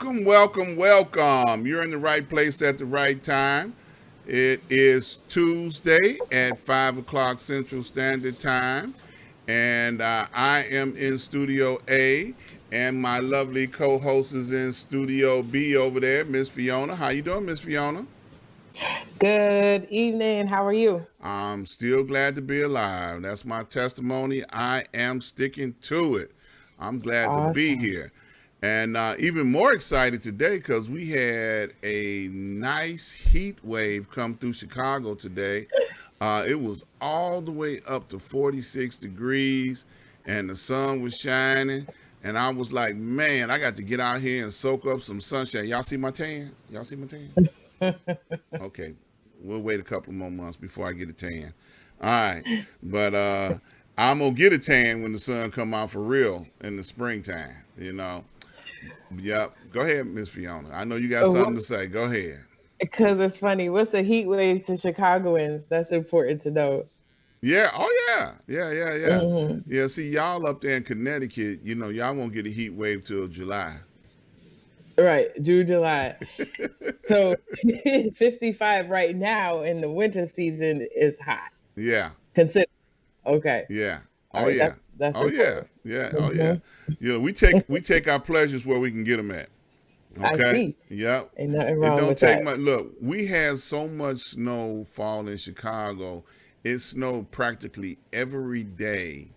Welcome, welcome, welcome. You're in the right place at the right time. It is Tuesday at 5 o'clock Central Standard Time, and I am in Studio A, and my lovely co-host is in Studio B over there, Miss Fiona. How you doing, Miss Fiona? Good evening. How are you? I'm still glad to be alive. That's my testimony. I am sticking to it. I'm glad to be Awesome. here. And even more excited today because we had a nice heat wave come through Chicago today. It was all the way up to 46 degrees, and the sun was shining. And I was like, man, I got to get out here and soak up some sunshine. Y'all see my tan? Y'all see my tan? Okay, we'll wait a couple more months before I get a tan. All right, but I'm gonna get a tan when the sun come out for real in the springtime. Yep. Go ahead, Miss Fiona. I know you got something to say. Go ahead. Because it's funny. What's a heat wave to Chicagoans? That's important to know. Yeah. Oh yeah. Yeah. Hmm. Yeah. See, y'all up there in Connecticut, y'all won't get a heat wave till July. Right, June, July. So 55 right now in the winter season is hot. Yeah. Consider. Okay. Yeah. All Oh right. yeah. That's Oh yeah. important. Yeah. Oh Hmm. yeah. We take our pleasures where we can get them at. I Okay. see. Yep. Ain't nothing It wrong don't with take that. much. Look, we had so much snow fall in Chicago. It snowed practically every day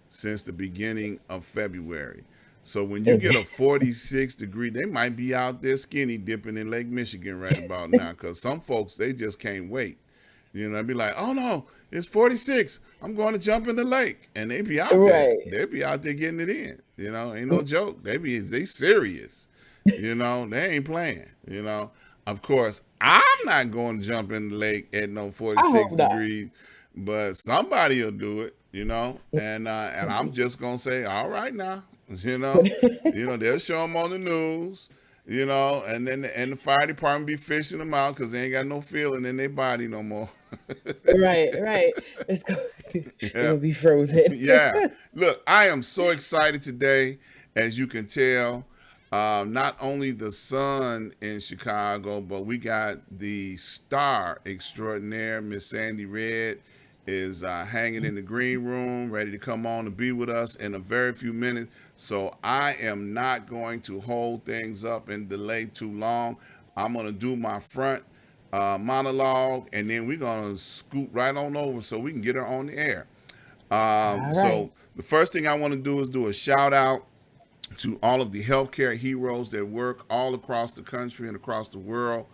since the beginning of February. So when you get a 46-degree, they might be out there skinny dipping in Lake Michigan right about now because some folks, they just can't wait. They'd be like, oh no, it's 46. I'm going to jump in the lake. And they be out there. Right. They be out there getting it in. Ain't no joke. They serious. They ain't playing. Of course, I'm not going to jump in the lake at no I 46 hope not. degrees, but somebody will do it. And I'm just gonna say, all right now, they'll show them on the news, and then the fire department be fishing them out because they ain't got no feeling in their body no more. Right, right. It's go- Yeah, it'll be frozen. yeah. Look, I am so excited today, as you can tell. Not only the sun in Chicago, but we got the star extraordinaire, Miss SandyRedd, is hanging in the green room, ready to come on and be with us in a very few minutes. So I am not going to hold things up and delay too long. I'm going to do my front monologue, and then we're going to scoot right on over so we can get her on the air. All right. So the first thing I want to do is do a shout out to all of the healthcare heroes that work all across the country and across the world.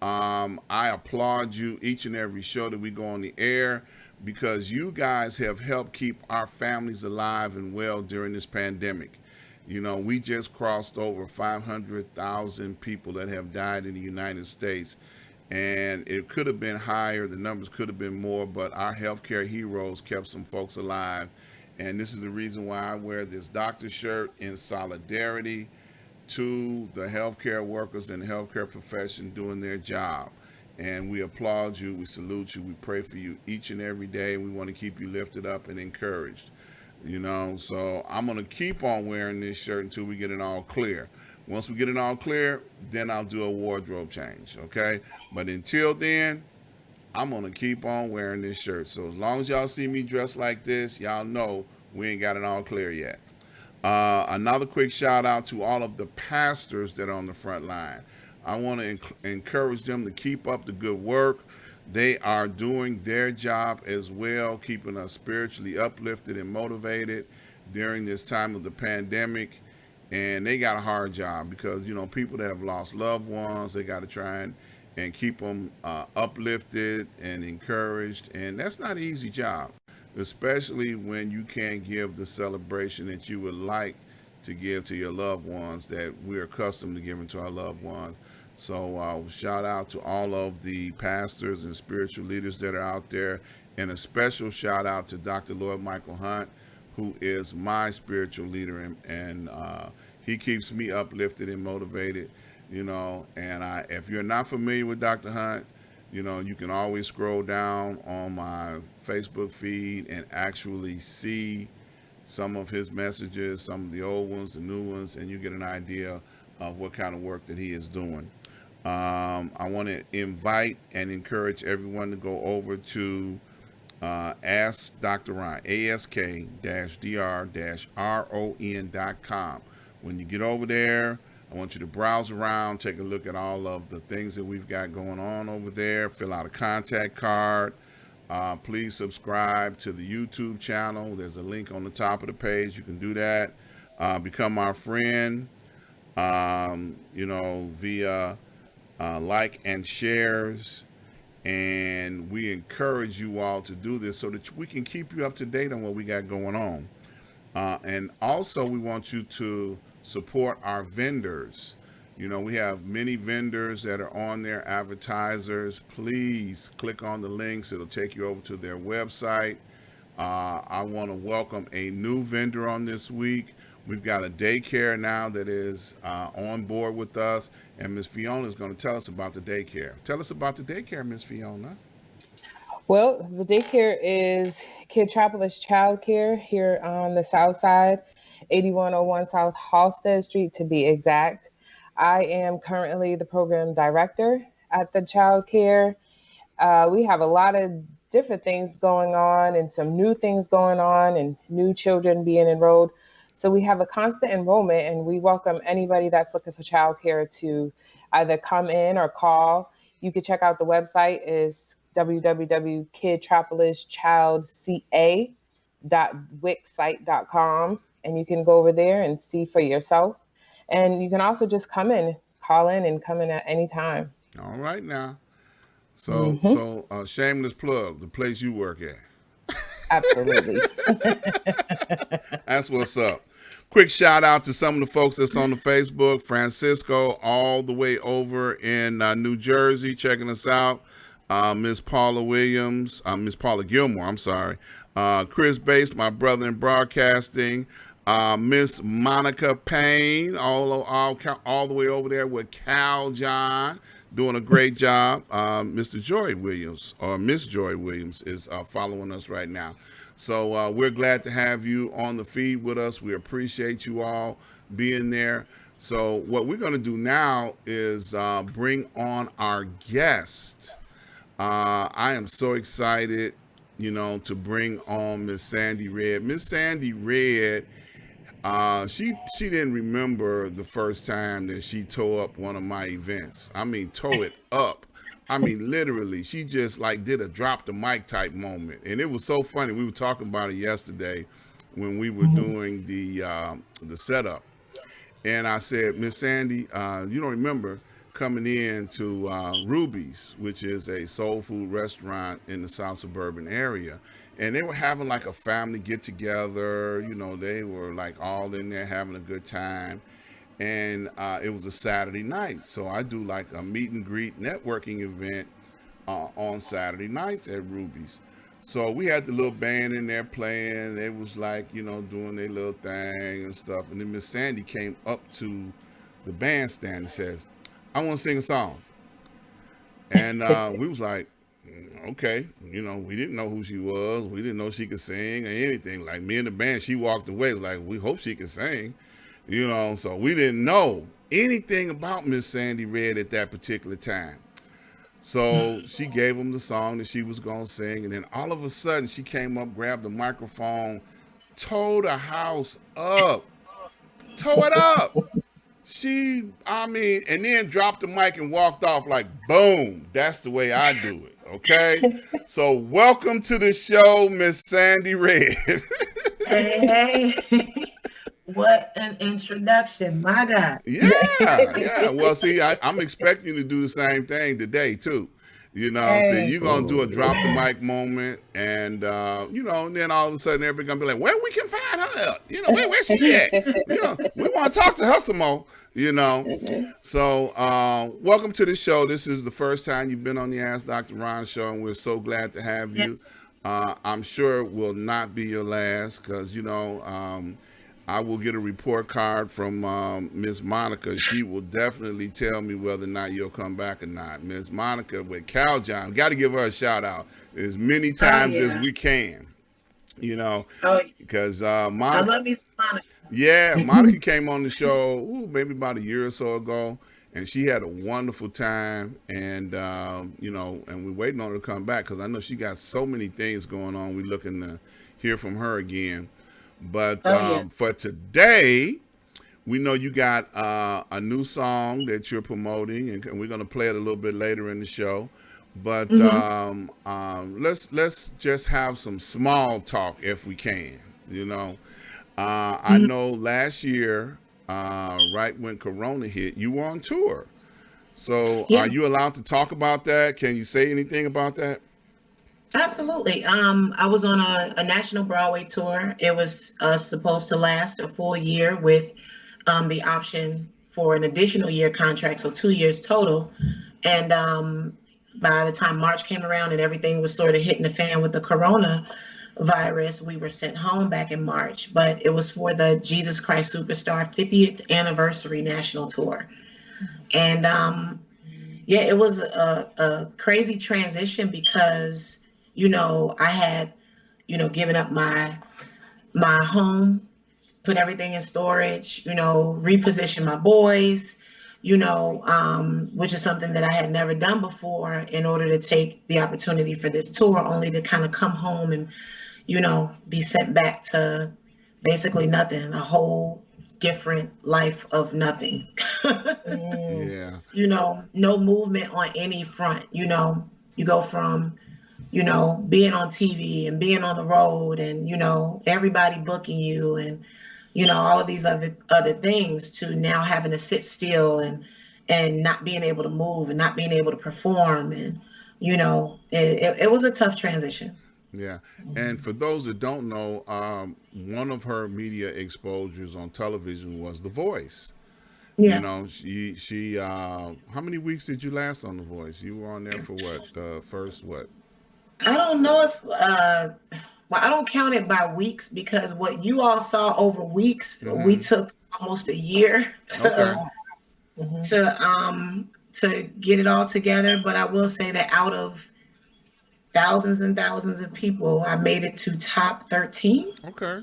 I applaud you each and every show that we go on the air because you guys have helped keep our families alive and well during this pandemic. We just crossed over 500,000 people that have died in the United States, and it could have been higher. The numbers could have been more, but our healthcare heroes kept some folks alive. And this is the reason why I wear this doctor shirt in solidarity to the healthcare workers and the healthcare profession doing their job. And we applaud you, we salute you, we pray for you each and every day. We want to keep you lifted up and encouraged. So I'm going to keep on wearing this shirt until we get it all clear. Once we get it all clear, then I'll do a wardrobe change, okay? But until then, I'm going to keep on wearing this shirt. So as long as y'all see me dressed like this, y'all know we ain't got it all clear yet. Another quick shout out to all of the pastors that are on the front line. I want to encourage them to keep up the good work. They are doing their job as well, keeping us spiritually uplifted and motivated during this time of the pandemic. And they got a hard job because, people that have lost loved ones, they got to try and keep them uplifted and encouraged. And that's not an easy job, especially when you can't give the celebration that you would like to give to your loved ones that we're accustomed to giving to our loved ones. So shout out to all of the pastors and spiritual leaders that are out there, and a special shout out to Dr. Lloyd Michael Hunt, who is my spiritual leader, and he keeps me uplifted and motivated. And if you're not familiar with Dr. Hunt, you can always scroll down on my Facebook feed and actually see some of his messages, some of the old ones, the new ones, and you get an idea of what kind of work that he is doing. I want to invite and encourage everyone to go over to Ask Dr. Ron, ask-dr-ron.com. When you get over there, I want you to browse around, take a look at all of the things that we've got going on over there, fill out a contact card. Please subscribe to the YouTube channel. There's a link on the top of the page. You can do that. Become our friend, via like and shares. And we encourage you all to do this so that we can keep you up to date on what we got going on. And also, we want you to support our vendors. We have many vendors that are on there, advertisers. Please click on the links. It'll take you over to their website. I want to welcome a new vendor on this week. We've got a daycare now that is on board with us, and Miss Fiona is going to tell us about the daycare. Tell us about the daycare, Miss Fiona. Well, the daycare is Kidtropolis Child Care here on the south side, 8101 South Halsted Street to be exact. I am currently the program director at the child care. We have a lot of different things going on and some new things going on and new children being enrolled. So we have a constant enrollment and we welcome anybody that's looking for childcare to either come in or call. You can check out the website is www.kidtropolischildca.wixsite.com, and you can go over there and see for yourself. And you can also just call in and come in at any time. All right now. So, Mm-hmm. shameless plug, the place you work at. Absolutely. That's what's up. Quick shout out to some of the folks that's on the Facebook. Francisco, all the way over in New Jersey, checking us out. Miss Paula Williams, Miss Paula Gilmore, I'm sorry. Chris Bass, my brother in broadcasting. Miss Monica Payne, all the way over there with Cal John, doing a great job. Mr. Joy Williams, or Miss Joy Williams, is following us right now. So we're glad to have you on the feed with us. We appreciate you all being there. So what we're going to do now is bring on our guest. I am so excited, to bring on Miss SandyRedd. Miss SandyRedd, she didn't remember the first time that she tore up one of my events. I mean, tore it up. I mean, literally, she just like did a drop the mic type moment, and it was so funny. We were talking about it yesterday when we were doing the setup, and I said, Miss Sandy, you don't remember coming in to Ruby's, which is a soul food restaurant in the South Suburban area. And they were having like a family get together. They were like all in there having a good time. And it was a Saturday night. So I do like a meet and greet networking event on Saturday nights at Ruby's. So we had the little band in there playing. They was like, doing their little thing and stuff. And then Miss Sandy came up to the bandstand and says, I want to sing a song. And we was like, okay. We didn't know who she was. We didn't know she could sing or anything. Like me and the band, she walked away. It's like, we hope she can sing. So we didn't know anything about Miss SandyRedd at that particular time. So she gave them the song that she was going to sing. And then all of a sudden she came up, grabbed the microphone, tore the house up. Tore it up. And then dropped the mic and walked off like, boom. That's the way I do it. Okay. So welcome to the show, Miss SandyRedd. Hey. What an introduction, my God. Yeah. Well, see, I'm expecting you to do the same thing today, too. So you're going to do a drop the mic moment. And, and then all of a sudden everybody's going to be like, where we can find her at? Where's she at? We want to talk to her some more, So welcome to the show. This is the first time you've been on the Ask Dr. Ron show, and we're so glad to have you. Yes. I'm sure it will not be your last because, I will get a report card from Miss Monica. She will definitely tell me whether or not you'll come back or not. Miss Monica with Cal John. Got to give her a shout out as many times as we can. Oh, Because I Monica. love me some Monica. Yeah, Monica came on the show maybe about a year or so ago, and she had a wonderful time. And and we're waiting on her to come back because I know she got so many things going on. We're looking to hear from her again. But Oh yeah. for today, we know you got a new song that you're promoting, and we're going to play it a little bit later in the show. But Hmm. let's just have some small talk if we can. You know, I know last year, right when Corona hit, you were on tour. So are Yeah, you allowed to talk about that? Can you say anything about that? absolutely. I was on a national Broadway tour. It was supposed to last a full year with the option for an additional year contract, so 2 years total. And by the time March came around and everything was sort of hitting the fan with the corona virus, we were sent home back in March. But it was for the Jesus Christ Superstar 50th anniversary national tour. And yeah, it was a crazy transition because, I had, given up my home, put everything in storage, reposition my boys, which is something that I had never done before in order to take the opportunity for this tour, only to kind of come home and, be sent back to basically nothing, a whole different life of nothing. Mm. Yeah, No movement on any front. You go from, being on TV and being on the road and, everybody booking you and, all of these other things to now having to sit still and not being able to move and not being able to perform. And, it was a tough transition. yeah. And for those that don't know, one of her media exposures on television was The Voice. You Yeah. know, she how many weeks did you last on The Voice? You were on there for what? The first what? I don't know if, well, I don't count it by weeks because what you all saw over weeks, we Mm-hmm. took almost a year Okay. Mhm. to get it all together. But I will say that out of thousands and thousands of people, I made it to top 13. Okay.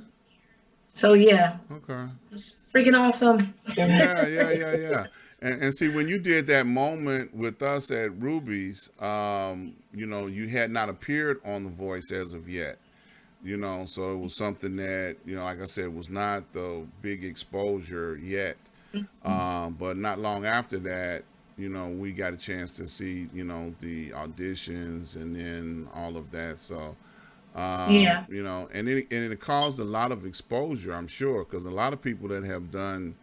So yeah, Okay. it's freaking awesome. Yeah, yeah, yeah, yeah. And see, when you did that moment with us at Ruby's, you had not appeared on The Voice as of yet. So it was something that, like I said, was not the big exposure yet. But not long after that, we got a chance to see, the auditions and then all of that. So, Yeah. and it caused a lot of exposure, I'm sure, because a lot of people that have done,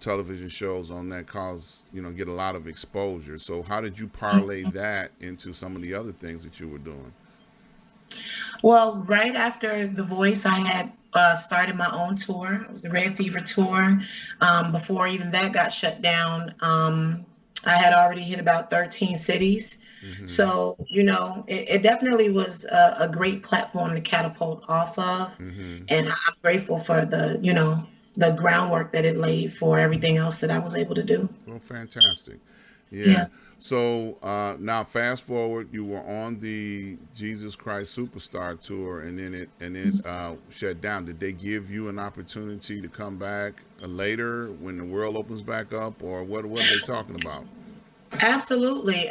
television shows on that get a lot of exposure. So how did you parlay that into some of the other things that you were doing? Well, right after The Voice, I had started my own tour. It was the Red Fever tour. Before even that got shut down, I had already hit about 13 cities. Mm-hmm. So, it definitely was a great platform to catapult off of. Mm-hmm. And I'm grateful for the groundwork that it laid for everything else that I was able to do. Well, fantastic. Yeah. Yeah. So now, fast forward, you were on the Jesus Christ Superstar tour, and then it shut down. Did they give you an opportunity to come back later when the world opens back up, or what are they talking about? Absolutely.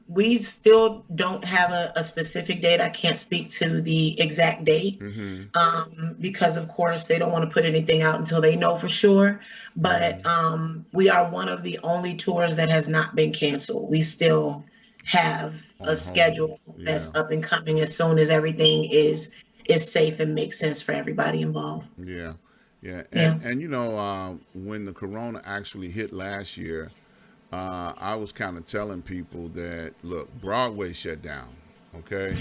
We still don't have a specific date. I can't speak to the exact date Mm-hmm. because, of course, they don't want to put anything out until they know for sure. Mm-hmm. But we are one of the only tours that has not been canceled. We still have a On hold. schedule Yeah. that's up and coming as soon as everything is safe and makes sense for everybody involved. Yeah. Yeah. And Yeah. and when the corona actually hit last year, I was kind of telling people that look, Broadway shut down. Okay,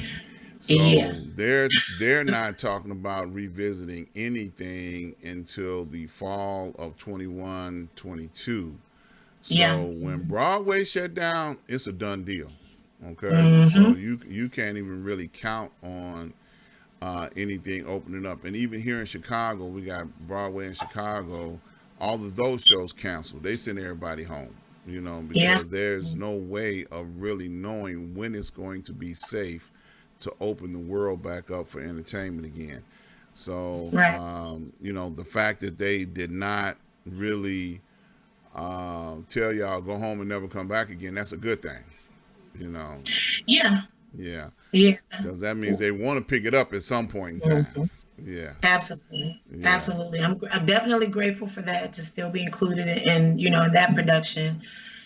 Yeah. so they're not talking about revisiting anything until the fall of 21, 22. Yeah. So when Broadway shut down, it's a done deal. Okay, so Hmm. you can't even really count on anything opening up. And even here in Chicago, we got Broadway in Chicago. All of those shows canceled. They send everybody home, Yeah. because there's no way of really knowing when it's going to be safe to open the world back up for entertainment again. So, Right. the fact that they did not really tell y'all go home and never come back again, that's a good thing. You know, Yeah. yeah, Yeah. because that means they want to pick it up at some point in time. Mhm. Yeah, Absolutely. yeah. Absolutely. I'm definitely grateful for that to still be included in that production.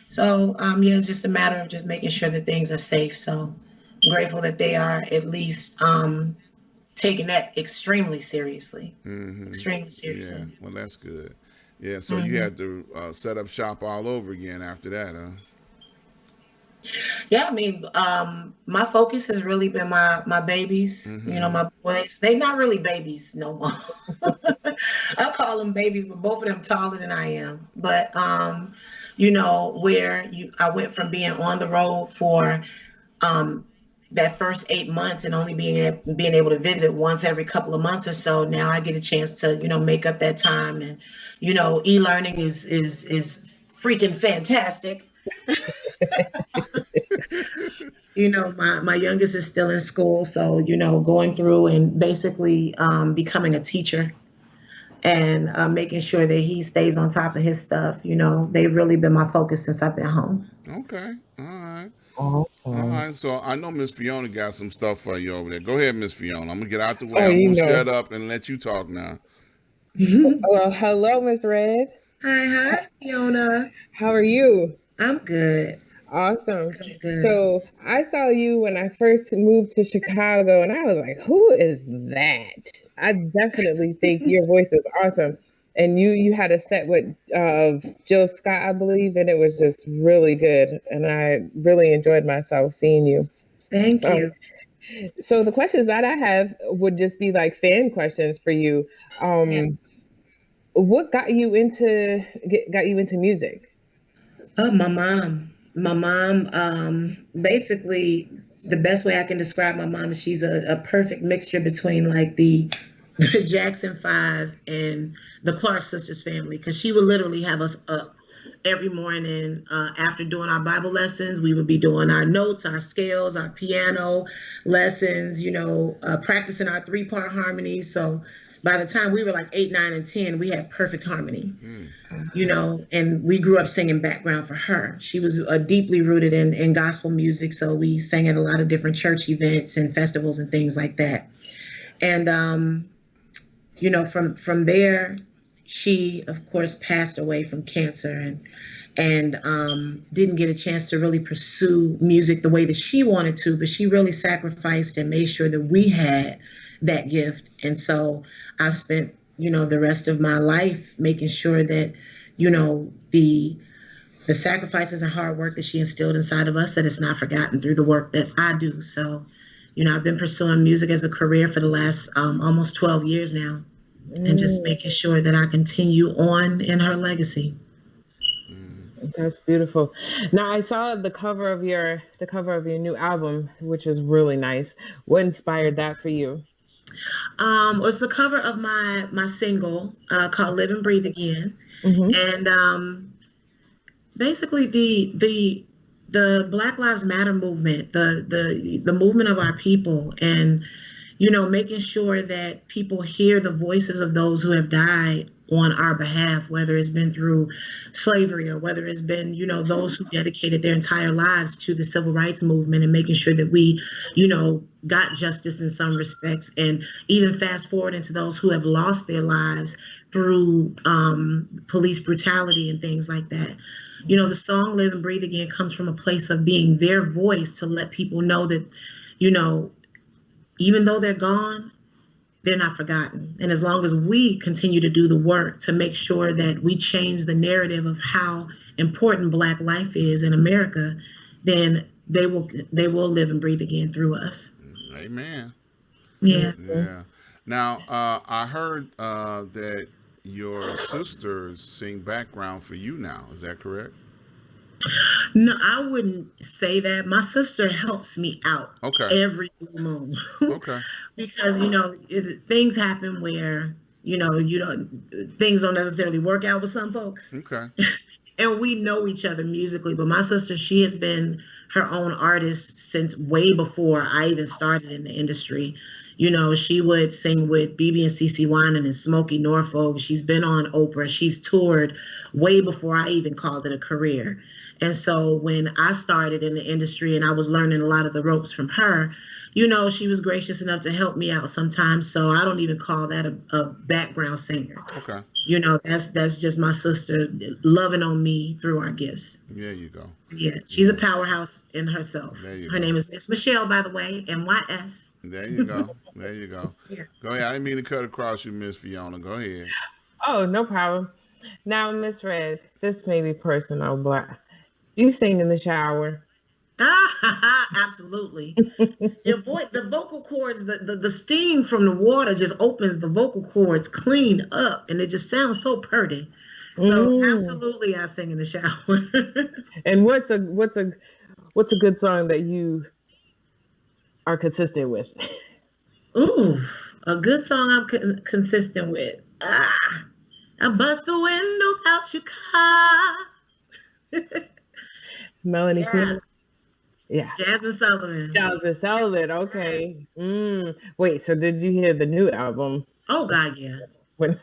So yeah, it's just a matter of just making sure that things are safe. So I'm grateful that they are at least taking that extremely seriously. Hmm. Extremely Yeah. seriously. Well, that's good. Yeah. So you Hmm. had to set up shop all over again after that, huh? Yeah, I mean, my focus has really been my babies, Hmm. my boys. They not really babies no more. I call them babies, but both of them taller than I am. But where I went from being on the road for um that first 8 months and only being able to visit once every couple of months or so. Now I get a chance to make up that time, and e-learning is freaking fantastic. My youngest is still in school, so going through and basically becoming a teacher and making sure that he stays on top of his stuff. They've really been my focus since I've been home. Okay. All right. All Awesome. right. So I know Miss Fiona got some stuff for you over there. Go ahead, Miss Fiona. I'm gonna get out the way. Oh, I'm you gonna know. shut up and let you talk now. Well, hello, Miss Red. Hi, hi, Fiona. How are you? I'm good. Awesome. I'm good. So I saw you when I first moved to Chicago, and I was like, "Who is that?" I definitely think your voice is awesome. And you had a set with Jill Scott, I believe, and it was just really good. And I really enjoyed myself seeing you. Thank Um, you. so the questions that I have would just be like fan questions for you. Yeah. What got you into music? Oh, my mom. My mom, basically, the best way I can describe my mom is she's a perfect mixture between like the Jackson Five and the Clark sisters family, because she would literally have us up every morning after doing our Bible lessons. We would be doing our notes, our scales, our piano lessons, practicing our three-part harmonies. So by the time we were like 8, 9, and 10, we had perfect harmony. Mm. And we grew up singing background for her. She was deeply rooted in gospel music, so we sang at a lot of different church events and festivals and things like that. And from there, she of course passed away from cancer, and didn't get a chance to really pursue music the way that she wanted to, but she really sacrificed and made sure that we had that gift. And so I've spent the rest of my life making sure that the sacrifices and hard work that she instilled inside of us, that it's not forgotten through the work that I do. So I've been pursuing music as a career for the last almost 12 years now, and just Mm, making sure that I continue on in her legacy. Mm. that's beautiful. Now I saw the cover of your new album, which is really nice. What inspired that for you? It's the cover of my single called "Live and Breathe Again," Hmm. and basically the Black Lives Matter movement, the movement of our people, and making sure that people hear the voices of those who have died on our behalf, whether it's been through slavery or whether it's been, those who dedicated their entire lives to the civil rights movement, and making sure that we, got justice in some respects, and even fast forward into those who have lost their lives through police brutality and things like that. The song Live and Breathe Again comes from a place of being their voice to let people know that, you know, even though they're gone, they're not forgotten. And as long as we continue to do the work to make sure that we change the narrative of how important Black life is in America, then they will live and breathe again through us. Amen. Yeah. Yeah. Now, I heard that your sisters sing background for you now. Is that correct? No, I wouldn't say that. My sister helps me out Okay. every blue moon Okay. because things happen where you don't things don't necessarily work out with some folks. Okay. And we know each other musically, but my sister, she has been her own artist since way before I even started in the industry. She would sing with BB and CC Winans and Smokey Norfolk. She's been on Oprah. She's toured way before I even called it a career. And so when I started in the industry and I was learning a lot of the ropes from her, she was gracious enough to help me out sometimes. So I don't even call that a background singer. Okay. That's just my sister loving on me through our gifts. There you go. Yeah, she's a powerhouse in herself. There you Her go. name is Miss Michelle, by the way, MYS. There you go. There you go. Yeah. Go ahead. I didn't mean to cut across you, Miss Fiona. Go ahead. Oh, no problem. Now, Miss Red, this may be personal, but do you sing in the shower? Absolutely. The vocal cords, the steam from the water just opens the vocal cords clean up, and it just sounds so pretty. So absolutely, I sing in the shower. And what's a good song that you are consistent with? Ooh, a good song I'm consistent with. I bust the windows out your car. Melanie Yeah. Fiona? Yeah. Jasmine Sullivan. Jasmine Sullivan. Okay. Wait. So did you hear the new album? Oh God, yeah. When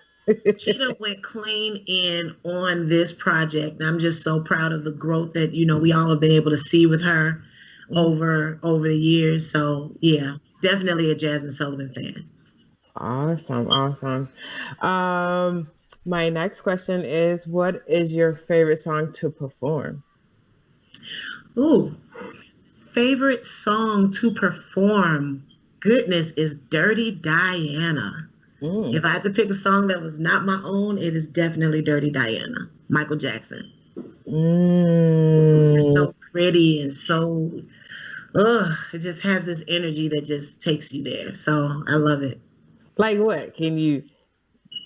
She done went clean in on this project. And I'm just so proud of the growth that we all have been able to see with her over the years. So yeah, definitely a Jasmine Sullivan fan. Awesome. My next question is, what is your favorite song to perform? Ooh, favorite song to perform. Goodness, is Dirty Diana. If I had to pick a song that was not my own, it is definitely Dirty Diana, Michael Jackson. It's just so pretty and so, it just has this energy that just takes you there. So I love it. Like what? Can you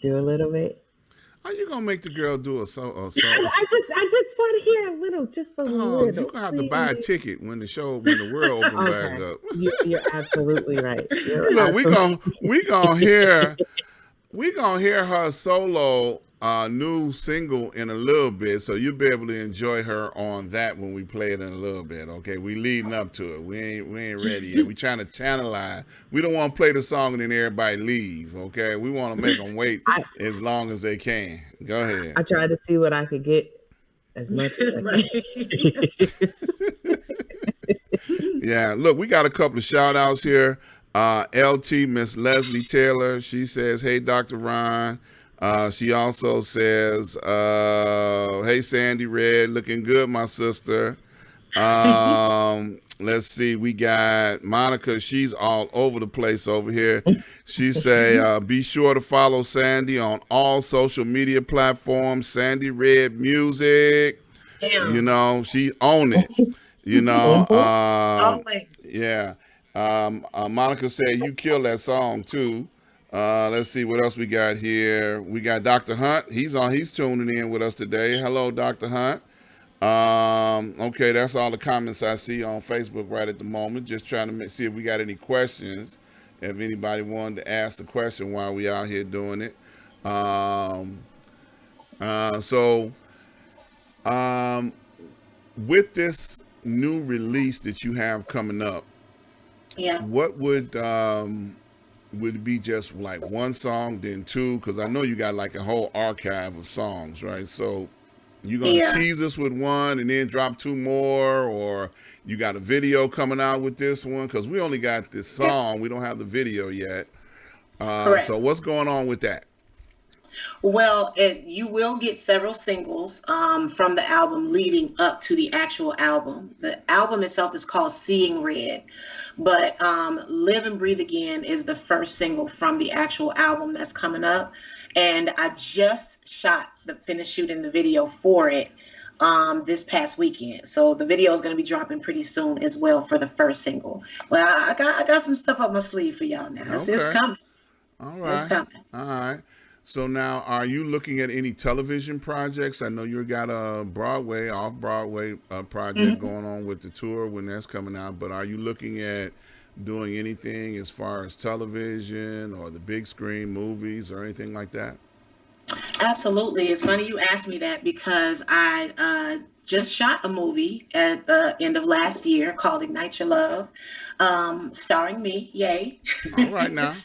do a little bit? How you gonna make the girl do a so? I just want to hear a little, just a little. You're gonna have to buy a ticket when the world opens back up. You're absolutely right. Look, we gonna hear her solo new single in a little bit, so you'll be able to enjoy her on that when we play it in a little bit. Okay, we leading up to it. We ain't ready yet. We trying to tantalize. We don't want to play the song and then everybody leave. Okay, we want to make them wait as long as they can. Go ahead. I tried to see what I could get as much as I can. Yeah, look, we got a couple of shout outs here. LT, Miss Leslie Taylor, she says, hey, Dr. Ron. She also says, hey, SandyRedd, looking good, my sister. Let's see, we got Monica. She's all over the place over here. She say, be sure to follow Sandy on all social media platforms, SandyRedd Music. Damn. She own it. Always. Yeah. Monica said you killed that song too. Let's see what else we got here. We got Dr. Hunt. He's tuning in with us today. Hello, Dr. Hunt. Okay, that's all the comments I see on Facebook right at the moment. Just trying to see if we got any questions. If anybody wanted to ask the question while we out here doing it. With this new release that you have coming up, what would it be, just like one song, then two? Because I know you got like a whole archive of songs, right? So you gonna tease us with one and then drop two more, or you got a video coming out with this one? Because we only got this song, we don't have the video yet. So what's going on with that? Well, you will get several singles from the album leading up to the actual album. The album itself is called Seeing Red, but Live and Breathe Again is the first single from the actual album that's coming up. And I just finished shooting the video for it this past weekend. So the video is going to be dropping pretty soon as well for the first single. Well, I got some stuff up my sleeve for y'all now. Okay. It's coming. All right. It's coming. All right. So now, are you looking at any television projects? I know you got a off-Broadway project going on with the tour when that's coming out, but are you looking at doing anything as far as television or the big screen movies or anything like that? Absolutely. It's funny you asked me that because I just shot a movie at the end of last year called Ignite Your Love, starring me. Yay. All right now.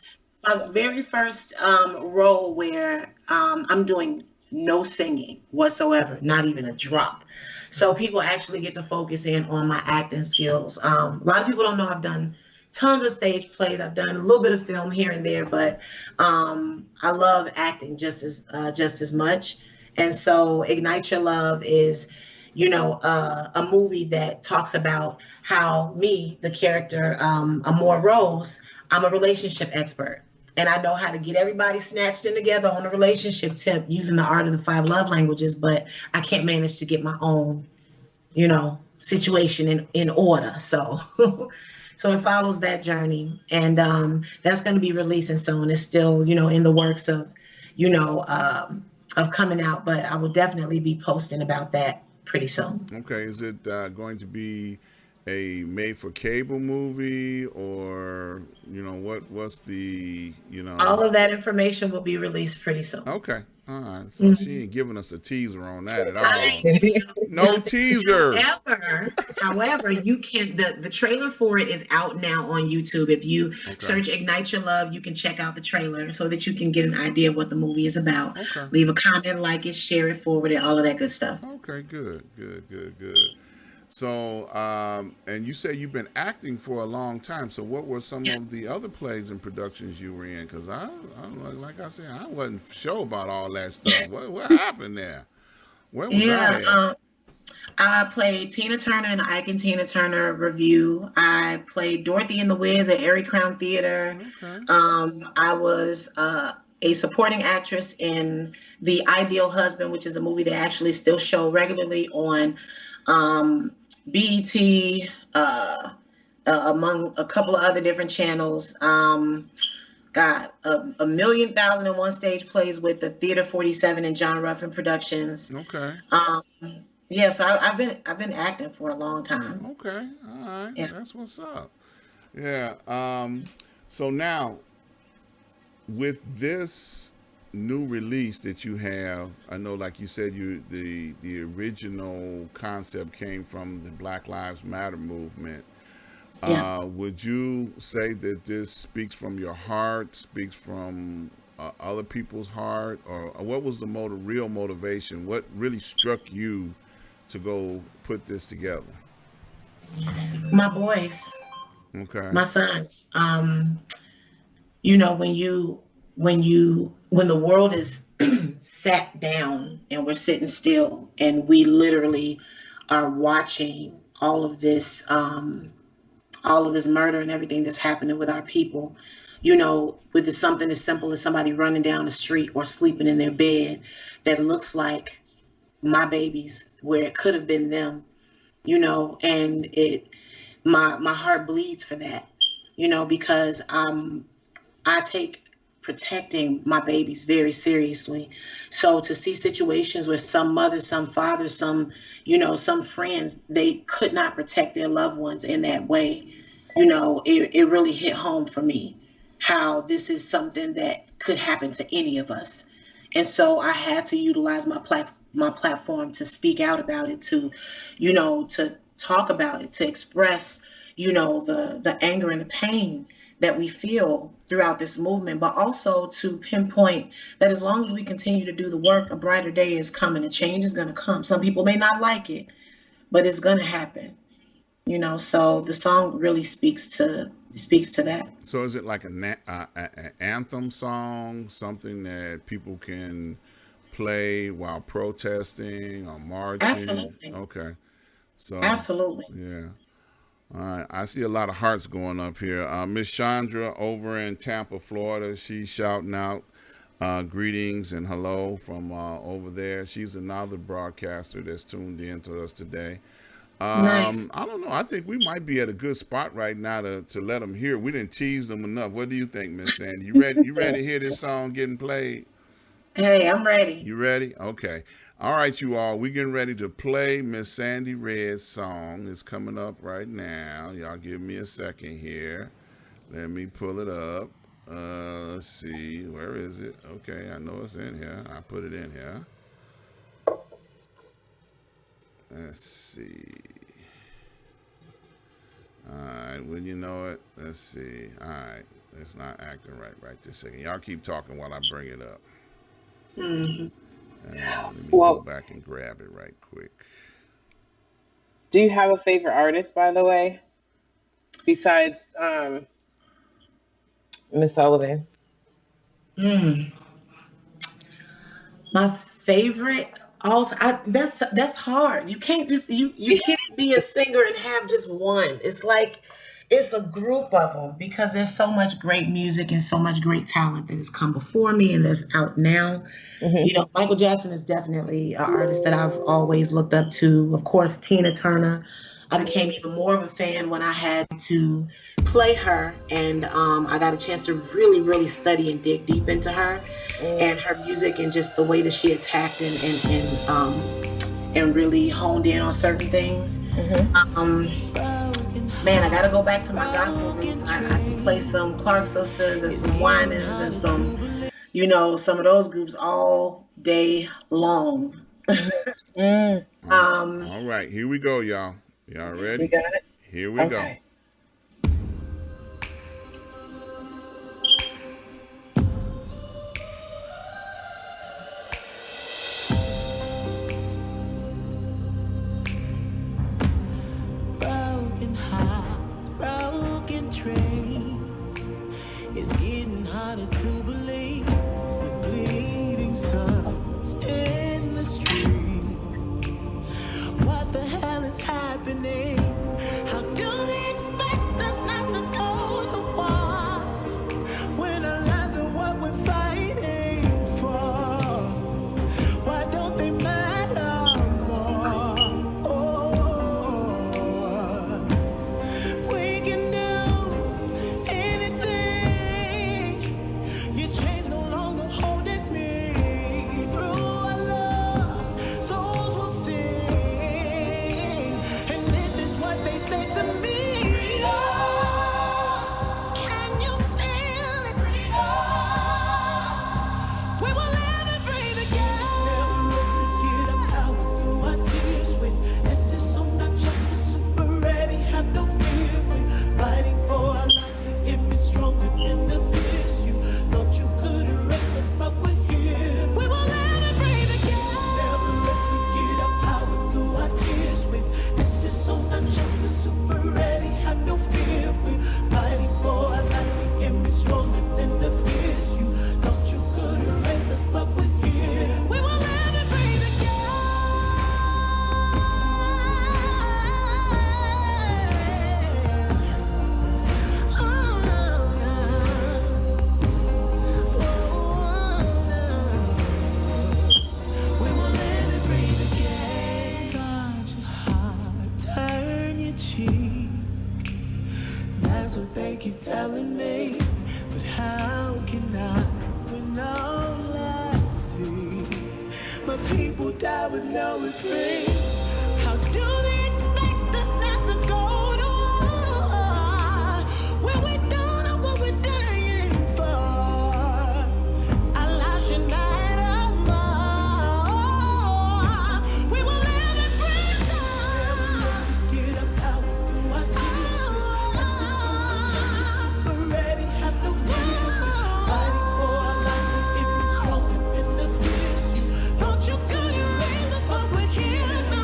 My very first role where I'm doing no singing whatsoever, not even a drop. So people actually get to focus in on my acting skills. A lot of people don't know I've done tons of stage plays. I've done a little bit of film here and there, but I love acting just as much. And so Ignite Your Love is, a movie that talks about how me, the character, Amore Rose, I'm a relationship expert. And I know how to get everybody snatched in together on a relationship tip using the art of the five love languages, but I can't manage to get my own, situation in order. So so it follows that journey. And that's going to be releasing soon. It's still, in the works of coming out, but I will definitely be posting about that pretty soon. Okay, is it going to be a made-for-cable movie, or what's the. All of that information will be released pretty soon. Okay, all right. So she Mhm. ain't giving us a teaser on that at I all. No teaser. however, you can the trailer for it is out now on YouTube. If you Okay. search Ignite Your Love, you can check out the trailer so that you can get an idea of what the movie is about. Okay. Leave a comment, like it, share it, forward it, all of that good stuff. Okay. Good. Good. Good. Good. So, and you say you've been acting for a long time. So, what were some of the other plays and productions you were in? Because like I said, I wasn't sure about all that stuff. What happened there? Where was I Yeah, at? I played Tina Turner in the Ike and Tina Turner review. I played Dorothy in the Wiz at Airy Crown Theater. Okay. I was a supporting actress in The Ideal Husband, which is a movie they actually still show regularly on BET, among a couple of other different channels. Got a million thousand and one stage plays with the Theater 47 and John Ruffin Productions. Okay. Um, yeah, so I've been acting for a long time. Okay. All right. Yeah. That's what's up. Yeah. So now, with this new release that you have, I know, like you said, the original concept came from the Black Lives Matter movement. Yeah. Would you say that this speaks from your heart, speaks from other people's heart, or what was the real motivation? What really struck you to go put this together? My boys, Okay. my sons. When the world is sat down and we're sitting still and we literally are watching all of this murder and everything that's happening with our people, with something as simple as somebody running down the street or sleeping in their bed that looks like my babies where it could have been them, and my heart bleeds for that, because I take protecting my babies very seriously. So to see situations where some mothers, some fathers, some friends, they could not protect their loved ones in that way, it really hit home for me how this is something that could happen to any of us. And so I had to utilize my platform to speak out about it, to talk about it, to express, the anger and the pain that we feel throughout this movement, but also to pinpoint that as long as we continue to do the work, a brighter day is coming. A change is going to come. Some people may not like it, but it's going to happen. So the song really speaks to that. So is it like an anthem song, something that people can play while protesting or marching? Absolutely. Okay. So, Absolutely. yeah. All right. I see a lot of hearts going up here. Miss Chandra over in Tampa, Florida, she's shouting out greetings and hello from over there. She's another broadcaster that's tuned in to us today. Nice. I don't know. I think we might be at a good spot right now to let them hear. We didn't tease them enough. What do you think, Miss Sandy? You ready? You ready to hear this song getting played? Hey, I'm ready. You ready? Okay. All right, you all. We getting ready to play Miss Sandy Redd's song. It's coming up right now. Y'all give me a second here. Let me pull it up. Let's see. Where is it? Okay, I know it's in here. I put it in here. Let's see. All right. Well, you know it. Let's see. All right. It's not acting right this second. Y'all keep talking while I bring it up. Mhm. Let me go Well, back and grab it right quick. do you have a favorite artist, by the way, besides Miss Sullivan? Mm. My favorite that's hard. You can't just you can't be a singer and have just one. It's like it's a group of them because there's so much great music and so much great talent that has come before me and that's out now. Hmm. You know, Michael Jackson is definitely an artist that I've always looked up to. Of course, Tina Turner. I became even more of a fan when I had to play her, and I got a chance to really, really study and dig deep into her and her music and just the way that she attacked and really honed in on certain things. Hmm. Um, Man, I gotta go back to my gospel roots. I can play some Clark Sisters and some Winans and some of those groups all day long. Mm. Um, All right. Here we go, y'all. Y'all You ready? got it? Here we go. Okay. Broken hearts, broken trains. It's getting harder to believe. With bleeding sons in the street. What the hell is happening? How do they expect us not to go to war when our lives are what we're fighting for? Why don't they matter more? Oh, we can do anything. Your chains no longer holding me. Through our love, souls will sing. And this is what they say to me. Freedom. Can you feel it? Freedom. We will live and breathe again. Never rest, we get our power through our tears with SS on our chest, we're super ready, have no fear. We're fighting for our lives, the image stronger than the peers. You thought you could erase us, but we're here. We will live and breathe again. Never rest, we get our power through our tears with SS on our chest, we're super ready, have no fear. We're fighting for our lives, the image stronger than the peers. You thought you could erase us, but we're here. We will live and breathe again. Oh, no. We will live and breathe again. Guard your heart, turn your cheek. That's what they keep telling me. But how can I when all I see? My people die with no reprieve. How do they expect us not to go to war when we don't know what we're dying for? Our lives should matter more. We will live and breathe on. Get our power through our tears. This is so much as we're super ready, have no fear. Fighting for our lives, the image stronger than the peers. Thought you could erase us, but we're here now.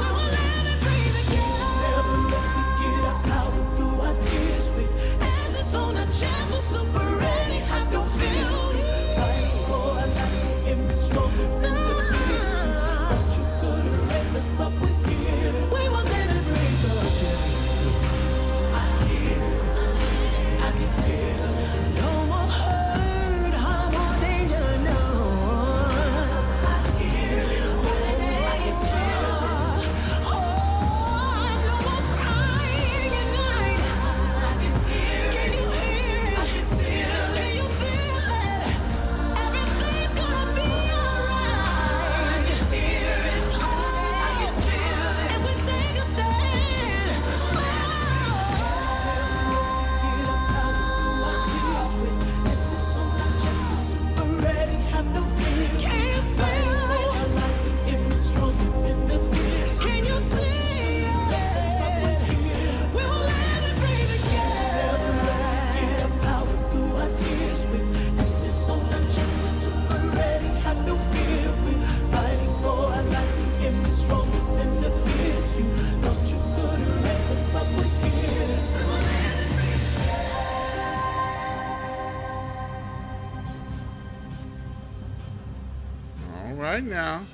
right now.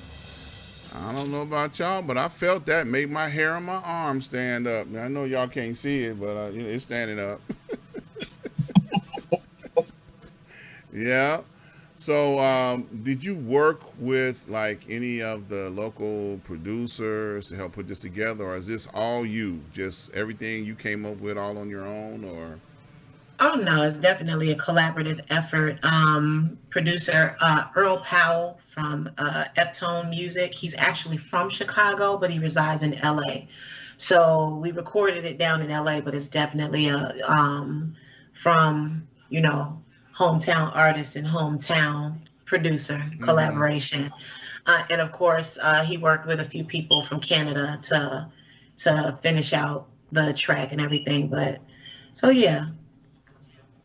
I don't know about y'all, but I felt that made my hair on my arm stand up. Now, I know y'all can't see it, but it's standing up. Yeah. So, did you work with like any of the local producers to help put this together, or is this all you? Just everything you came up with all on your own, or? Oh no, it's definitely a collaborative effort. Producer Earl Powell from F-Tone Music. He's actually from Chicago, but he resides in LA. So we recorded it down in LA, but it's definitely a from hometown artist and hometown producer Mm-hmm. collaboration. And of course, he worked with a few people from Canada to finish out the track and everything. But so yeah.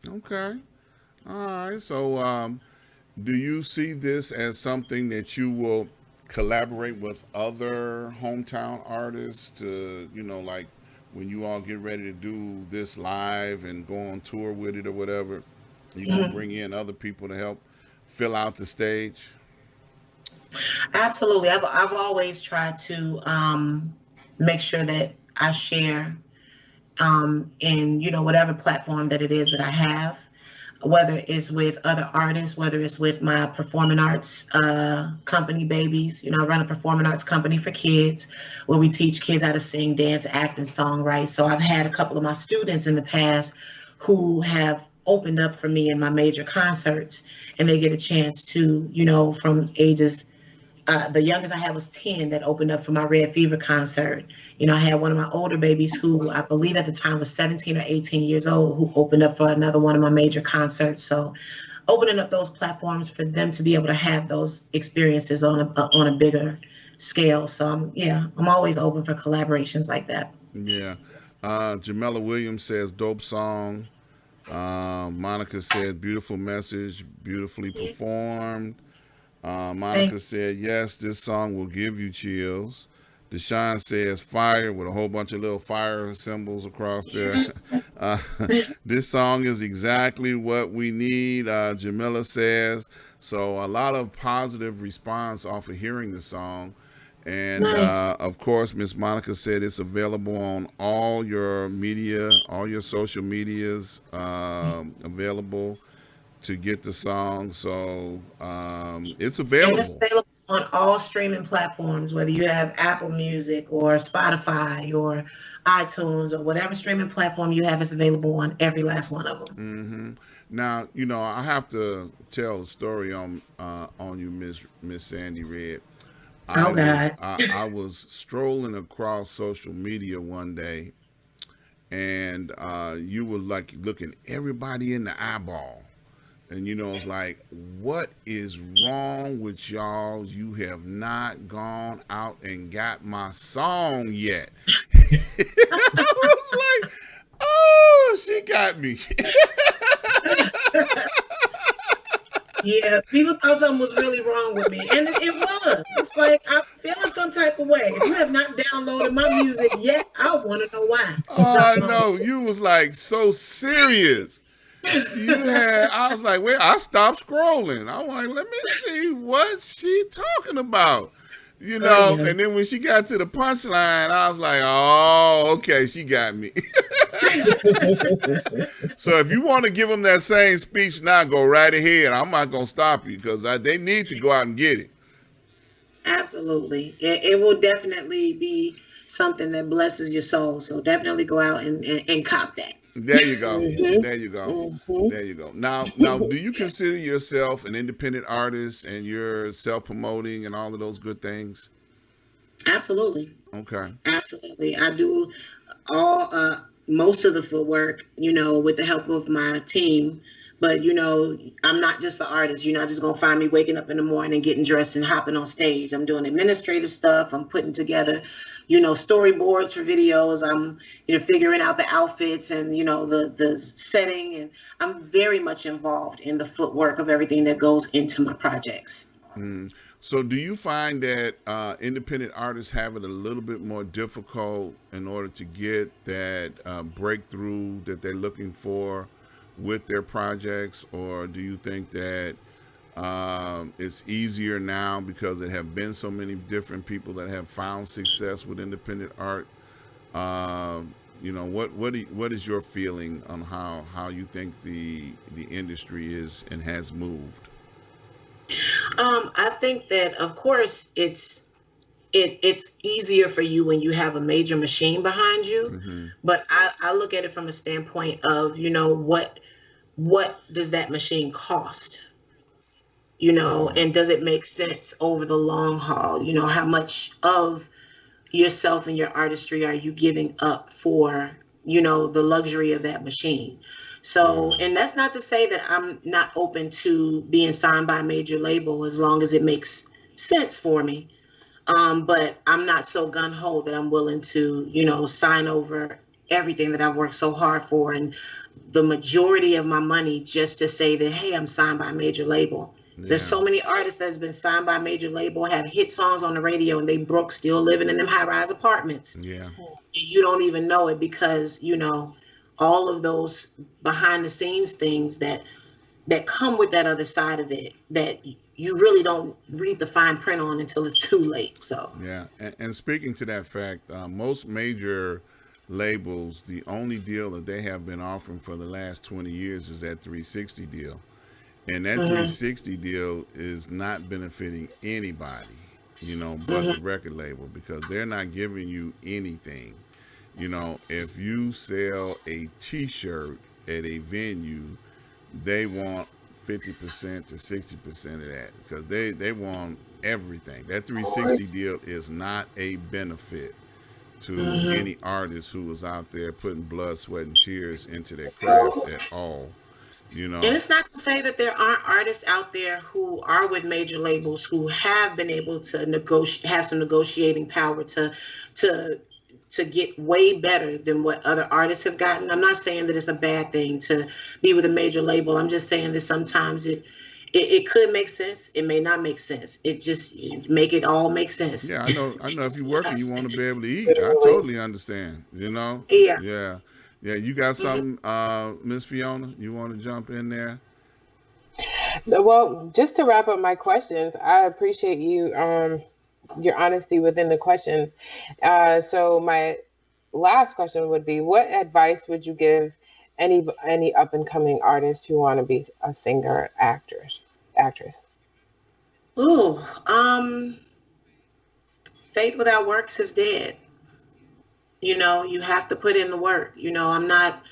Okay. All right. So, do you see this as something that you will collaborate with other hometown artists to, like when you all get ready to do this live and go on tour with it or whatever, you're going to bring in other people to help fill out the stage? Absolutely. I've always tried to make sure that I share in whatever platform that it is that I have, whether it's with other artists, whether it's with my performing arts company, Babies. I run a performing arts company for kids where we teach kids how to sing, dance, act, and songwrite. So I've had a couple of my students in the past who have opened up for me in my major concerts, and they get a chance to, from ages the youngest I had was 10 that opened up for my Red Fever concert. I had one of my older babies who I believe at the time was 17 or 18 years old who opened up for another one of my major concerts. So opening up those platforms for them to be able to have those experiences on a bigger scale. So I'm always open for collaborations like that. Yeah. Jamela Williams says, dope song. Monica said, beautiful message, beautifully Yes. performed. Monica Thank said, yes, this song will give you chills. Deshaun says, fire with a whole bunch of little fire symbols across you. there. Yes. Uh, this song is exactly what we need, Jamila says. So, a lot of positive response off of hearing the song. And Nice. of course, Miss Monica said it's available on all your media, all your social medias, available to get the song. So it's And it's available. available on all streaming platforms, whether you have Apple Music or Spotify or iTunes or whatever streaming platform you have, it's available on every last one of them. Hmm. Now, I have to tell a story on you, Miss Sandy Red. Oh I was God. I was strolling across social media one day, and you were like looking everybody in the eyeball. And it's like, what is wrong with y'all? You have not gone out and got my song yet. I was like, oh, she got me. Yeah, people thought something was really wrong with me, and it was. It's like I'm feeling some type of way. If you have not downloaded my music yet, I want to know why. Oh, I know. You was like so serious. I was like, wait, I stopped scrolling. I was like, let me see what she talking about. Oh yeah. And then when she got to the punchline, I was like, oh, okay, she got me. So if you want to give them that same speech now, go right ahead. I'm not going to stop you because they need to go out and get it. Absolutely. It will definitely be something that blesses your soul. So definitely go out and cop that. There you go. Hmm. There you go. Hmm. There you go. Now, do you consider yourself an independent artist and you're self promoting and all of those good things? Absolutely. Okay. Absolutely. I do all most of the footwork, with the help of my team. But I'm not just the artist. You're not just gonna find me waking up in the morning and getting dressed and hopping on stage. I'm doing administrative stuff. I'm putting together, storyboards for videos. I'm, figuring out the outfits and the setting, and I'm very much involved in the footwork of everything that goes into my projects. Mm. So, do you find that independent artists have it a little bit more difficult in order to get that breakthrough that they're looking for with their projects, or do you think that It's easier now because there have been so many different people that have found success with independent art. What is your feeling on how you think the industry is and has moved? I think that of course it's easier for you when you have a major machine behind you, Hmm. but I look at it from a standpoint of, what does that machine cost? Yeah. And does it make sense over the long haul? How much of yourself and your artistry are you giving up for, the luxury of that machine? Yeah. So, and that's not to say that I'm not open to being signed by a major label as long as it makes sense for me. But I'm not so gun ho that I'm willing to, sign over everything that I've worked so hard for and the majority of my money just to say that, hey, I'm signed by a major label. There's Yeah. so many artists that's been signed by a major label, have hit songs on the radio, and they broke still living in them high rise apartments. Yeah. And you don't even know it because, all of those behind the scenes things that come with that other side of it that you really don't read the fine print on until it's too late. So, Yeah, and speaking to that fact, most major labels, the only deal that they have been offering for the last 20 years is that 360 deal. And that hmm 360 deal is not benefiting anybody, but the hmm record label because they're not giving you anything. If you sell a T-shirt at a venue, they want 50% to 60% of that because they want everything. That 360 deal is not a benefit to hmm any artist who was out there putting blood, sweat, and tears into their craft at all. You And know, it's not to say that there aren't artists out there who are with major labels who have been able to negotiate, have some negotiating power to to get way better than what other artists have gotten. I'm not saying that it's a bad thing to be with a major label. I'm just saying that sometimes it could make sense. It may not make sense. It just make it all make sense. yeah, I know. If you're working, you Yes. want to be able to eat. I Literally. totally understand. Yeah. Yeah, yeah. You got Mhm. something, Miss Fiona? You want to jump in there? Well, just to wrap up my questions, I appreciate you your honesty within the questions. So my last question would be, what advice would you give any up and coming artist who want to be a singer, actress? Ooh, faith without works is dead. You have to put in the work. I'm not,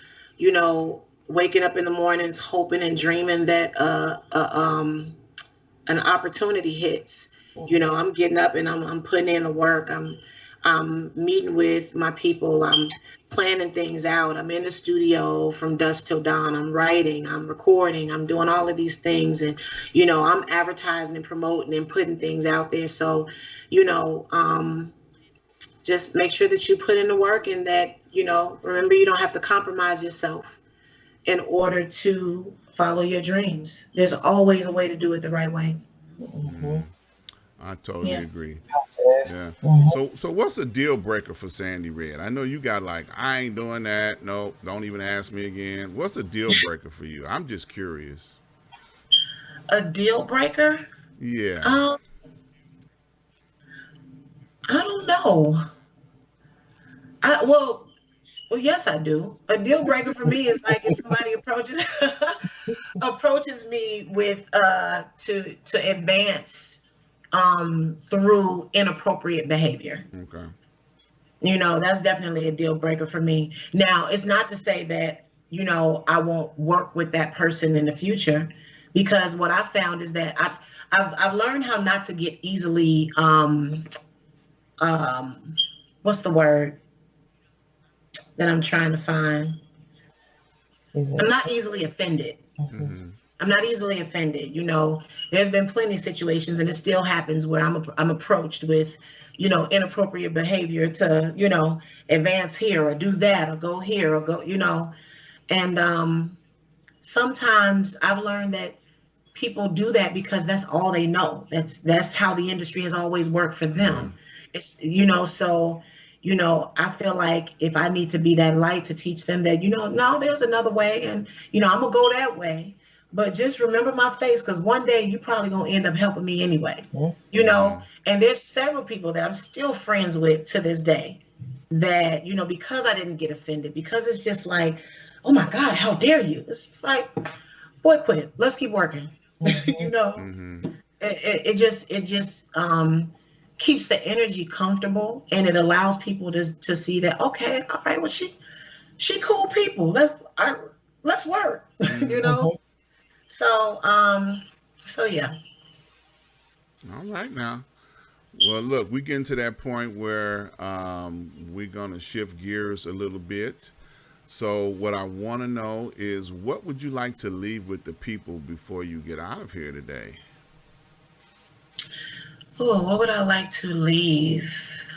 waking up in the mornings hoping and dreaming that an opportunity hits. I'm getting up and I'm putting in the work. I'm meeting with my people. I'm planning things out. I'm in the studio from dusk till dawn. I'm writing, I'm recording, I'm doing all of these things, and I'm advertising and promoting and putting things out there. So, you know, um, just make sure that you put in the work and that, remember, you don't have to compromise yourself in order to follow your dreams. There's always a way to do it the right way. Mm-hmm. Mm, I totally Yeah. agree. Positive. Yeah. Mhm. So what's a deal breaker for Sandy Red? I know you got like, I ain't doing that. No, don't even ask me again. What's a deal breaker for you? I'm just curious. A deal breaker? Yeah. Um, I don't know. Well, yes, I do. A deal breaker for me is like if somebody approaches me with to advance through inappropriate behavior. Okay. That's definitely a deal breaker for me. Now, it's not to say that, I won't work with that person in the future, because what I found is that I've learned how not to get easily um what's the word that I'm trying to find? Is I'm it? not easily offended. Mhm. Mm-hmm. I'm not easily offended. There's been plenty of situations, and it still happens where I'm approached with, inappropriate behavior to, advance here or do that or go here or go, and sometimes I've learned that people do that because that's all they know. That's how the industry has always worked for Yeah. them. It's so I feel like if I need to be that light to teach them that, no, there's another way, and I'm gonna go that way. but just remember my face, because one day you probably gonna end up helping me anyway. You Mm-hmm. know, and there's several people that I'm still friends with to this day that, because I didn't get offended, because it's just like, oh my God, how dare you? It's just like, boy, quit. Let's keep working. you know, Mm-hmm. it just keeps the energy comfortable, and it allows people to see that, okay, all right, well, she cool people. Let's work. you Mm-hmm. know. So yeah. All right now. Well, look, we get into that point where we're gonna shift gears a little bit. So, what I want to know is, what would you like to leave with the people before you get out of here today? Oh, what would I like to leave?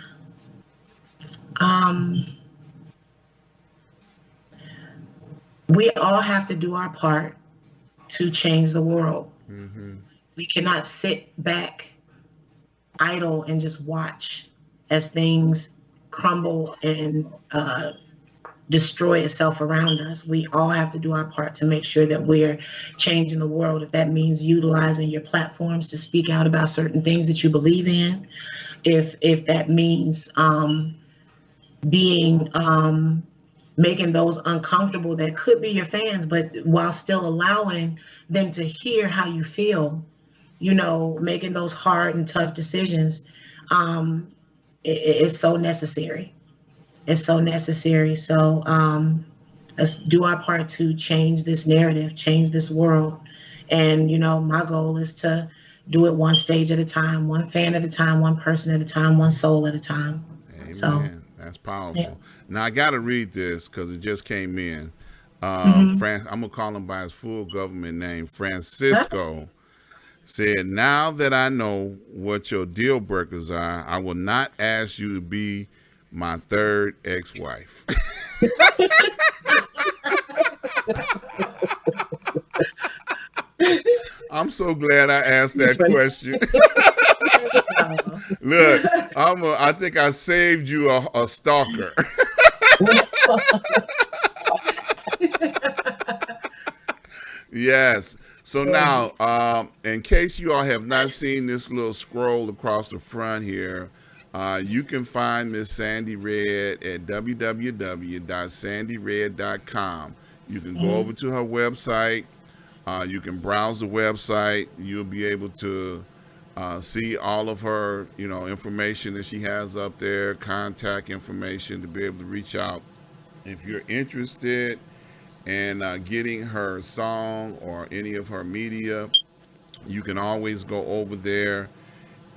Um, we all have to do our part to change the world. Mm-hmm. We cannot sit back idle and just watch as things crumble and destroy itself around us. We all have to do our part to make sure that we're changing the world. If that means utilizing your platforms to speak out about certain things that you believe in, if that means being making those uncomfortable that could be your fans, but while still allowing them to hear how you feel, making those hard and tough decisions, um, it's so necessary. It's so necessary. So let's do our part to change this narrative, change this world. And, my goal is to do it one stage at a time, one fan at a time, one person at a time, one soul at a time. So, Amen. That's yeah. powerful. Now I got to read this because it just came in. Hmm. I'm gonna call him by his full government name. That's Francisco said, "Now that I know what your deal breakers are, I will not ask you to be my third ex-wife." I'm so glad I asked that question. Look, I think I saved you a stalker. Yes. So now, in case you all have not seen this little scroll across the front here, you can find Miss Sandy Redd at www.sandyredd.com. You can go over to her website. You can browse the website. You'll be able to see all of her, information that she has up there, contact information to be able to reach out if you're interested in getting her song or any of her media. You can always go over there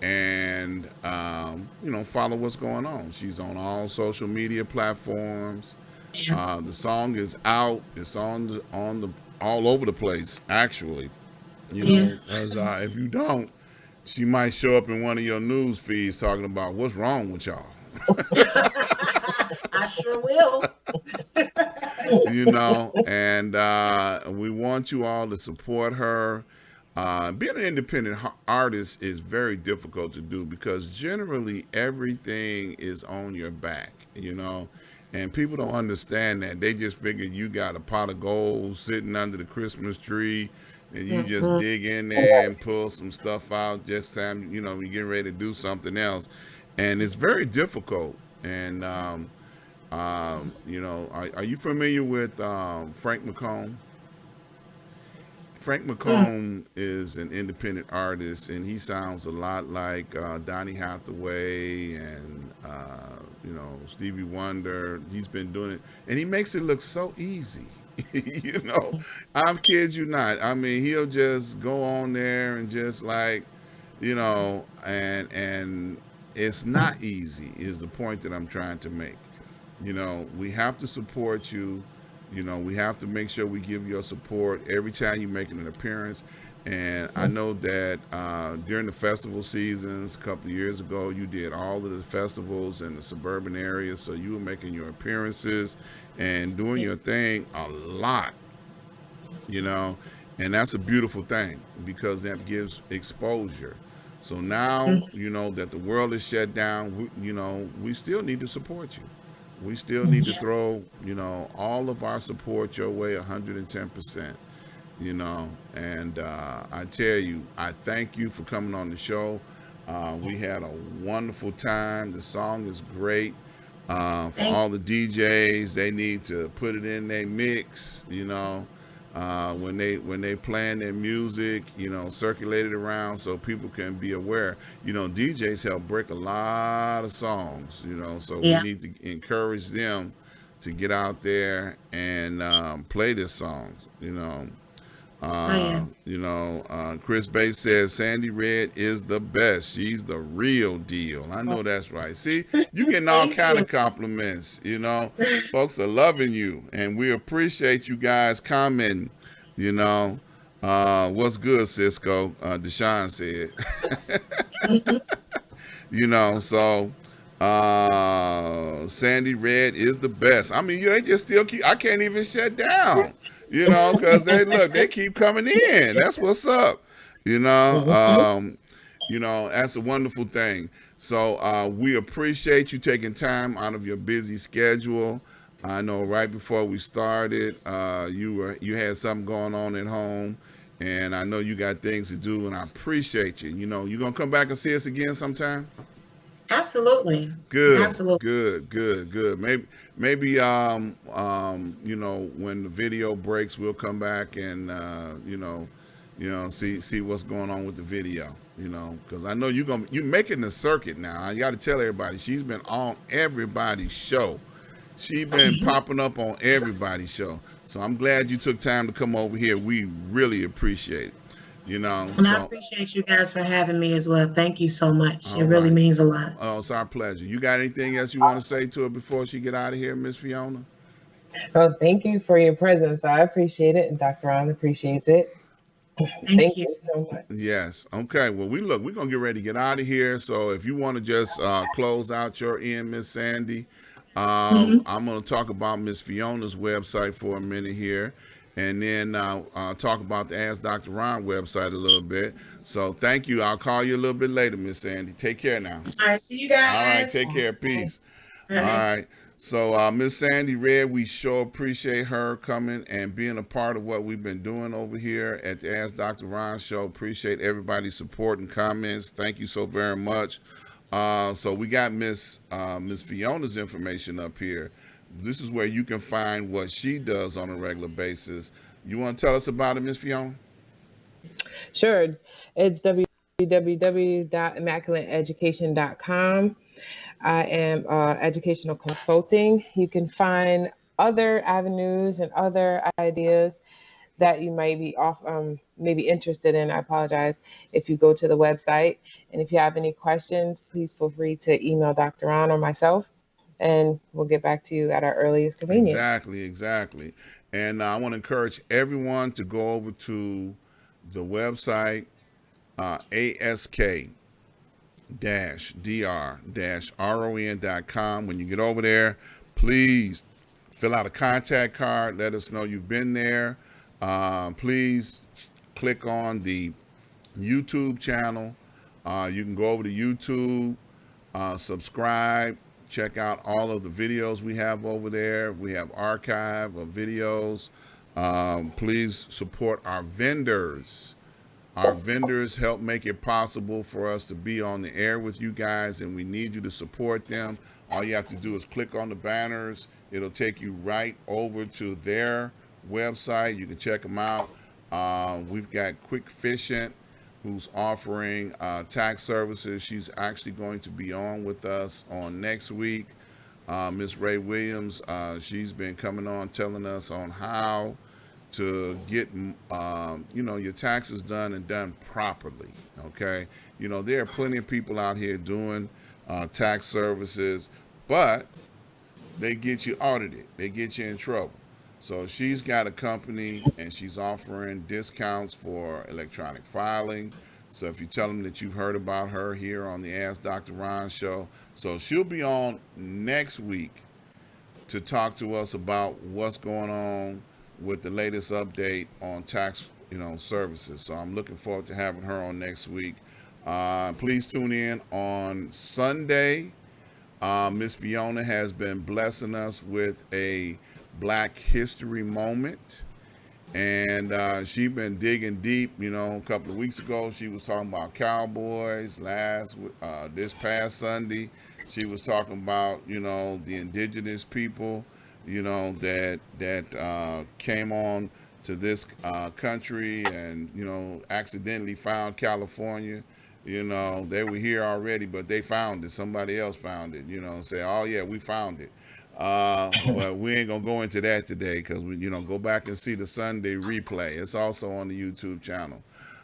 and follow what's going on. She's on all social media platforms. Yeah. The song is out. It's on the all over the place, actually. Yeah. As if you don't, she might show up in one of your news feeds talking about what's wrong with y'all. I sure will. And we want you all to support her. Being an independent artist is very difficult to do because generally everything is on your back, and people don't understand that. They just figure you got a pot of gold sitting under the Christmas tree and you just Mhm. dig in there and pull some stuff out just time, you get ready to do something else. And it's very difficult. And, are you familiar with Frank McComb? Frank Mm. McComb is an independent artist, and he sounds a lot like Donny Hathaway and Stevie Wonder. He's been doing it, and he makes it look so easy. you know, I'm kid you not. I mean, he'll just go on there and just like, and it's not easy. Is the point that I'm trying to make. We have to support you. We have to make sure we give your support every time you're making an appearance. And I know that during the festival seasons a couple of years ago, you did all of the festivals in the suburban areas. So you were making your appearances and doing your thing a lot, you know, and that's a beautiful thing because that gives exposure. So now, that the world is shut down, we still need to support you. We still need to Yeah. throw, all of our support your way 110%. And I tell you, I thank you for coming on the show. We had a wonderful time. The song is great. For Thank all the DJs, they need to put it in their mix. When they playing their music, circulate it around so people can be aware. DJs help break a lot of songs. So we Yeah, need to encourage them to get out there and play this song. oh yeah. Chris Bates says SandyRedd is the best. She's the real deal. I know that's right. See, you getting all Thank kind you. of compliments. Folks are loving you, and we appreciate you guys commenting. You know, what's good, Cisco? Deshaun said. So SandyRedd is the best. I mean, they just still keep. I can't even shut down. Because they keep coming in. That's what's up. You know, um, that's a wonderful thing. So we appreciate you taking time out of your busy schedule. I know right before we started, you had something going on at home, and I know you got things to do, and I appreciate you. You gonna come back and see us again sometime? Absolutely. Good, Absolutely. good, good, good. Maybe when the video breaks, we'll come back and see what's going on with the video. Because I know you making the circuit now. I got to tell everybody she's been on everybody's show. She's been popping up on everybody's show. So I'm glad you took time to come over here. We really appreciate it. And I So appreciate you guys for having me as well. Thank you so much. It all really right. means a lot. Oh, it's our pleasure. You got anything else you want to say to her before she get out of here, Miss Fiona? Well, thank you for your presence. I appreciate it, and Dr. Ron appreciates it. Thank Thank you. you so much. Yes. Okay. Well, we're gonna get ready to get out of here. So if you want to just close out your end, Miss Sandy, Hmm. I'm gonna talk about Miss Fiona's website for a minute here, and then talk about the Ask Dr. Ron website a little bit. So thank you. I'll call you a little bit later, Miss Sandy. Take care now. All right. See you All right. guys. Take care. Peace. All All right. right. So, Miss SandyRedd, we sure appreciate her coming and being a part of what we've been doing over here at the Ask Dr. Ron show. Appreciate everybody's support and comments. Thank you so very much. So we got Miss Fiona's information up here. This is where you can find what she does on a regular basis. You want to tell us about it, Miss Fiona? Sure. It's www.immaculateeducation.com. I am educational consulting. You can find other avenues and other ideas that you might be maybe interested in. I apologize if you go to the website. And if you have any questions, please feel free to email Dr. Ron or myself, and we'll get back to you at our earliest convenience. Exactly, exactly. And I want to encourage everyone to go over to the website ask-dr-ron.com. When you get over there, please fill out a contact card. Let us know you've been there. Please click on the YouTube channel. You can go over to YouTube, subscribe, check out all of the videos we have over there. We have archive of videos. Please support our vendors. Our vendors help make it possible for us to be on the air with you guys, and we need you to support them. All you have to do is click on the banners. It'll take you right over to their website. You can check them out. We've got Quick Efficient, who's offering tax services. She's actually going to be on with us on next week. Miss Ray Williams, she's been coming on telling us on how to get your taxes done and done properly. Okay, there are plenty of people out here doing tax services, but they get you audited, they get you in trouble. So she's got a company and she's offering discounts for electronic filing. So if you tell them that you've heard about her here on the Ask Dr. Ron show, so she'll be on next week to talk to us about what's going on with the latest update on tax, services. So I'm looking forward to having her on next week. Please tune in on Sunday. Miss Fiona has been blessing us with a Black History moment, and she been digging deep. You know, a couple of weeks ago, she was talking about cowboys. This past Sunday, she was talking about the indigenous people, that came on to this country and accidentally found California. They were here already, but they found it. Somebody else found it. And say, "Oh yeah, we found it." But we ain't gonna go into that today because go back and see the Sunday replay. It's also on the YouTube channel.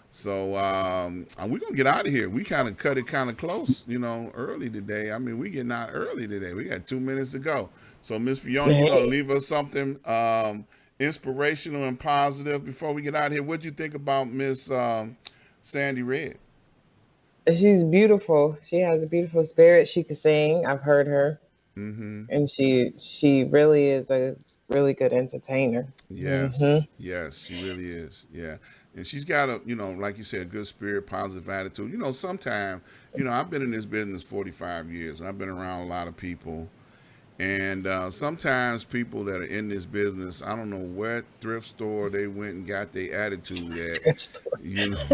So and we're gonna get out of here. We kind of cut it kind of close, early today. I mean, we getting out early today. We got 2 minutes to go. So Miss Fiona, you gonna leave us something inspirational and positive before we get out of here? What'd you think about Miss SandyRedd? She's beautiful. She has a beautiful spirit. She can sing. I've heard her, Mm-hmm. and she really is a really good entertainer. Hmm. Yes, she really is. Yeah. And she's got like you said, a good spirit, positive attitude. Sometimes, I've been in this business 45 years and I've been around a lot of people. And sometimes people that are in this business, I don't know what thrift store they went and got their attitude at,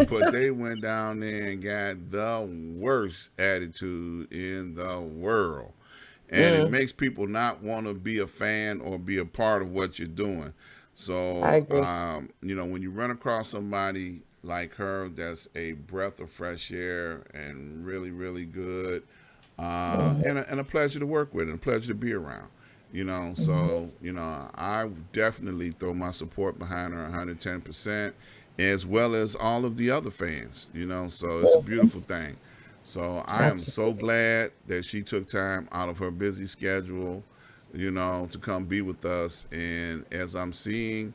but they went down there and got the worst attitude in the world. And it Mm, makes people not want to be a fan or be a part of what you're doing. I So, agree. when you run across somebody like her that's a breath of fresh air and really, really good, Hmm. and a pleasure to work with and a pleasure to be around. Hmm. So I definitely throw my support behind her 110%, as well as all of the other fans. So it's a beautiful thing. So I am so Absolutely. glad that she took time out of her busy schedule, to come be with us. And as I'm seeing,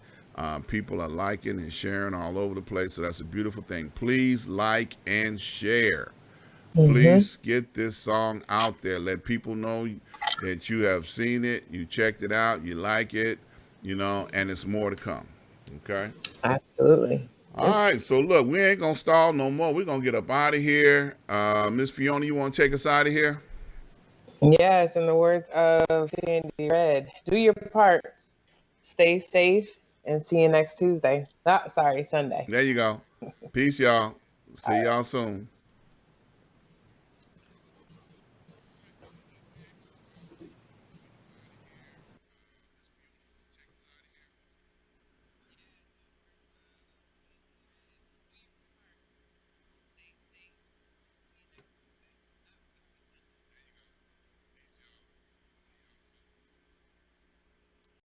people are liking and sharing all over the place. So that's a beautiful thing. Please like and share. Hmm. Please get this song out there. Let people know that you have seen it, you checked it out, you like it, and it's more to come. Okay? Absolutely. All Yep. right, so look, we ain't gonna stall no more. We're gonna get up out of here. Miss Fiona, you wanna take us out of here? Yes, in the words of Sandy Red, do your part. Stay safe and see you next Tuesday. Sorry, Sunday. There you go. Peace, y'all. All See right. y'all soon.